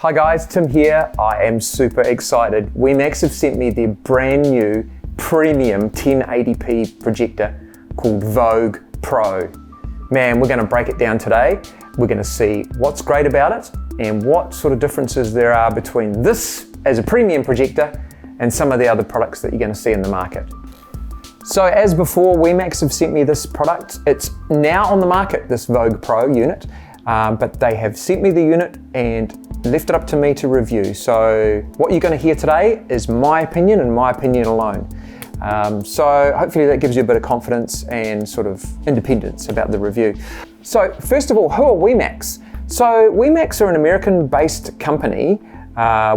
Hi guys, Tim here. I am super excited. Wemax have sent me their brand new premium 1080p projector called Vogue Pro. Man, we're going to break it down today. We're going to see what's great about it and what sort of differences there are between this as a premium projector and some of the other products that you're going to see in the market. So as before, Wemax have sent me this product. It's now on the market, this Vogue Pro unit, but they have sent me the unit and left it up to me to review. So what you're going to hear today is my opinion and my opinion alone. So hopefully that gives you a bit of confidence and sort of independence about the review. So first of all, who are Wemax? So Wemax are an American-based company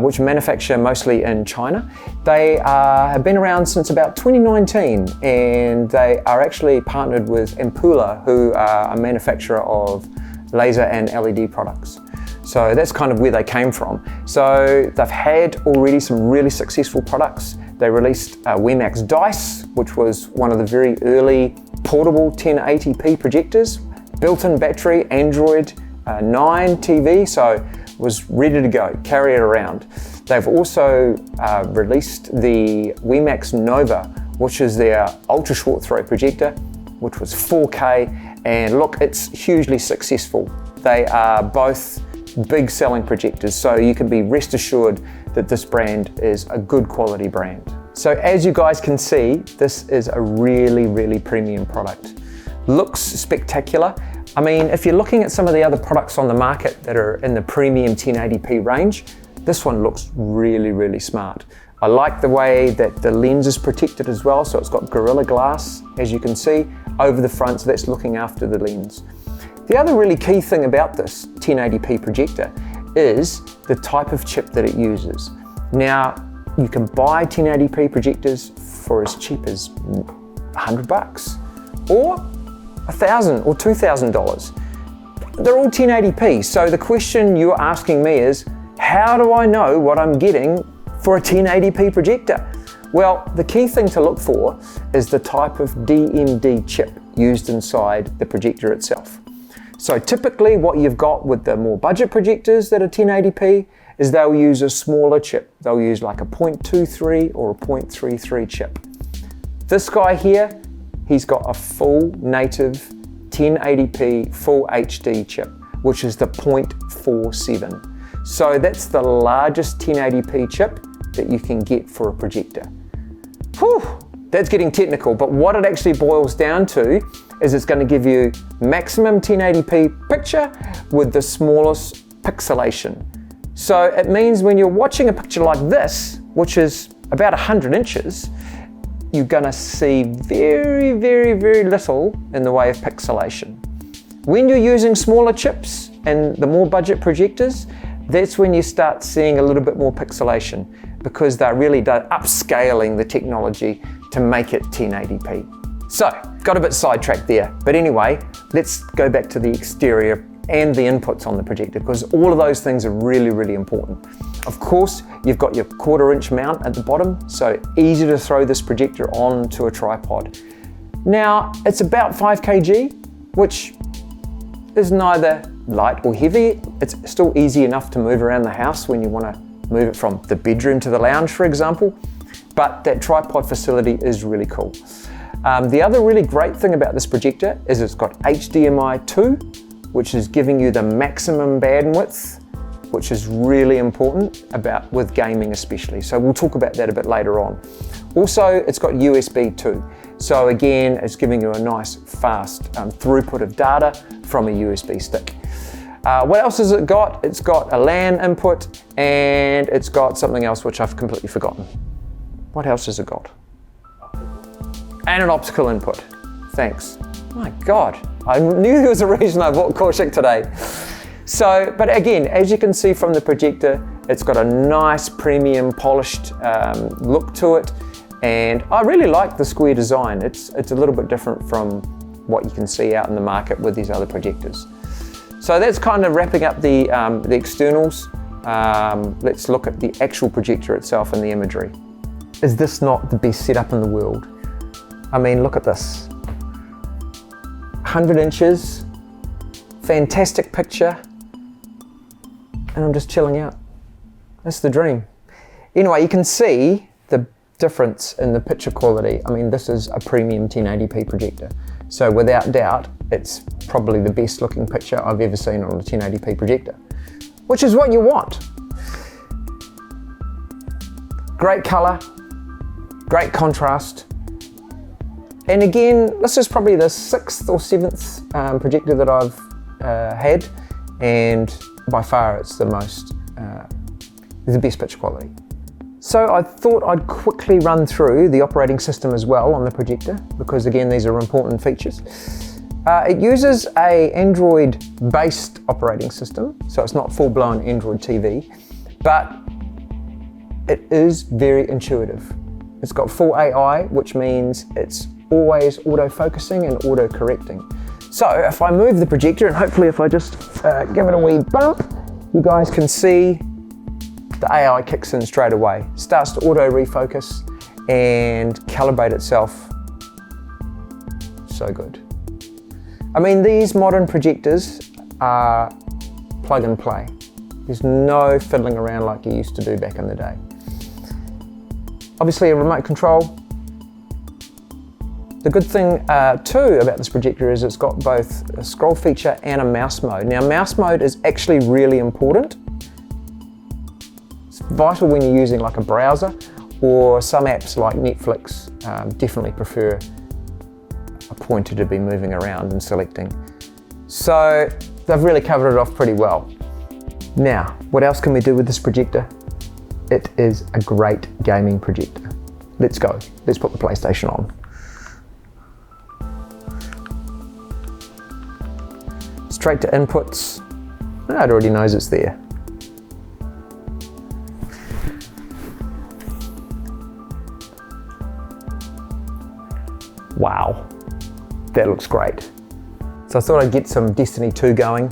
which manufacture mostly in China. They have been around since about 2019, and they are actually partnered with Ampula, who are a manufacturer of laser and LED products. So that's kind of where they came from. So they've had already some really successful products. They released Wemax Dice, which was one of the very early portable 1080p projectors, built-in battery, Android 9 TV, so was ready to go, carry it around. They've also released the Wemax Nova, which is their ultra short throw projector, which was 4K, and look, it's hugely successful. They are both big selling projectors, so you can be rest assured that this brand is a good quality brand. So as you guys can see, this is a really, really premium product. Looks spectacular. I mean, if you're looking at some of the other products on the market that are in the premium 1080p range, this one looks really, really smart. I like the way that the lens is protected as well, so it's got Gorilla Glass, as you can see, over the front, so that's looking after the lens. The other really key thing about this 1080p projector is the type of chip that it uses. Now, you can buy 1080p projectors for as cheap as $100 or $1,000 or $2,000. They're all 1080p, so the question you're asking me is, how do I know what I'm getting for a 1080p projector? Well, the key thing to look for is the type of DMD chip used inside the projector itself. So typically what you've got with the more budget projectors that are 1080p is they'll use a smaller chip. They'll use like a 0.23 or a 0.33 chip. This guy here, he's got a full native 1080p full HD chip, which is the 0.47. So that's the largest 1080p chip that you can get for a projector. Whew, that's getting technical, but what it actually boils down to is it's going to give you maximum 1080p picture with the smallest pixelation. So it means when you're watching a picture like this, which is about 100 inches, you're going to see very, very, very little in the way of pixelation. When you're using smaller chips and the more budget projectors, that's when you start seeing a little bit more pixelation, because they're really upscaling the technology to make it 1080p. So, got a bit sidetracked there, but anyway, let's go back to the exterior and the inputs on the projector, because all of those things are really, really important. Of course, you've got your 1/4 inch mount at the bottom, so easy to throw this projector onto a tripod. Now, it's about 5 kg, which is neither light or heavy. It's still easy enough to move around the house when you want to move it from the bedroom to the lounge, for example, but that tripod facility is really cool. The other really great thing about this projector is it's got HDMI 2, which is giving you the maximum bandwidth, which is really important with gaming especially. So we'll talk about that a bit later on. Also, it's got USB 2. So again, it's giving you a nice fast throughput of data from a USB stick. What else has it got? It's got a LAN input, and it's got something else which I've completely forgotten. What else has it got? And an optical input. Thanks. My God, I knew there was a reason I bought Corsair today. So, but again, as you can see from the projector, it's got a nice premium polished look to it. And I really like the square design. It's a little bit different from what you can see out in the market with these other projectors. So that's kind of wrapping up the externals. Let's look at the actual projector itself and the imagery. Is this not the best setup in the world? I mean, look at this. 100 inches, fantastic picture, and I'm just chilling out. That's the dream. Anyway, you can see the difference in the picture quality. I mean, this is a premium 1080p projector. So without doubt, it's probably the best looking picture I've ever seen on a 1080p projector, which is what you want. Great color, great contrast. And again, this is probably the 6th or 7th projector that I've had, and by far it's the best picture quality. So I thought I'd quickly run through the operating system as well on the projector, because again, these are important features. It uses a Android-based operating system, so it's not full-blown Android TV, but it is very intuitive. It's got full AI, which means it's always auto-focusing and auto-correcting. So if I move the projector, and hopefully if I just give it a wee bump, you guys can see the AI kicks in straight away, starts to auto refocus and calibrate itself. So good. I mean, these modern projectors are plug and play. There's no fiddling around like you used to do back in the day. Obviously a remote control. The good thing too about this projector is it's got both a scroll feature and a mouse mode. Now, mouse mode is actually really important. It's vital when you're using like a browser, or some apps like Netflix definitely prefer a pointer to be moving around and selecting. So they've really covered it off pretty well. Now, what else can we do with this projector? It is a great gaming projector. Let's go. Let's put the PlayStation on. Straight to inputs. Oh, it already knows it's there. Wow, that looks great. So I thought I'd get some Destiny 2 going.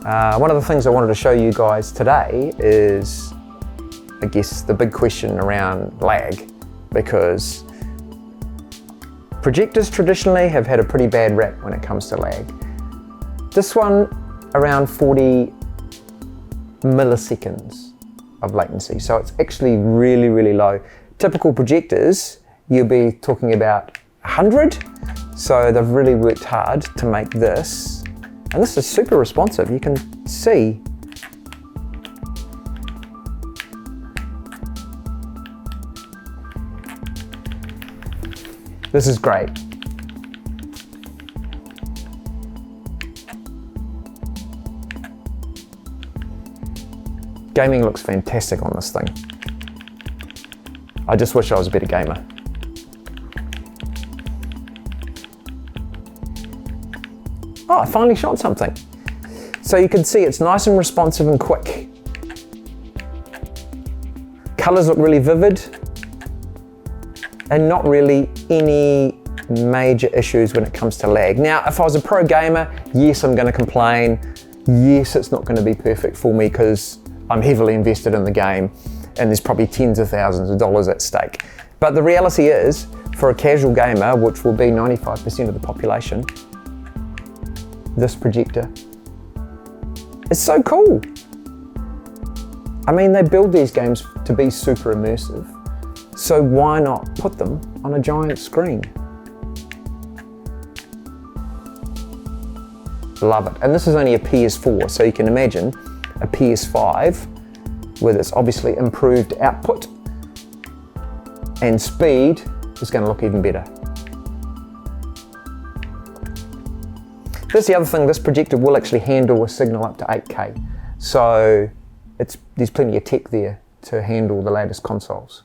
One of the things I wanted to show you guys today is, I guess, the big question around lag, because projectors traditionally have had a pretty bad rap when it comes to lag. This one, around 40 milliseconds of latency, so it's actually really, really low. Typical projectors, you'll be talking about 100, so they've really worked hard to make this, and this is super responsive. You can see this is great. Gaming looks fantastic on this thing. I just wish I was a better gamer. Oh, I finally shot something. So you can see it's nice and responsive and quick. Colors look really vivid, and not really any major issues when it comes to lag. Now, if I was a pro gamer, yes, I'm going to complain. Yes, it's not going to be perfect for me because I'm heavily invested in the game and there's probably tens of thousands of dollars at stake. But the reality is, for a casual gamer, which will be 95% of the population, this projector is so cool. I mean, they build these games to be super immersive, so why not put them on a giant screen? Love it. And this is only a PS4, so you can imagine a PS5 with its obviously improved output and speed is going to look even better. That's the other thing, this projector will actually handle a signal up to 8K. So there's plenty of tech there to handle the latest consoles.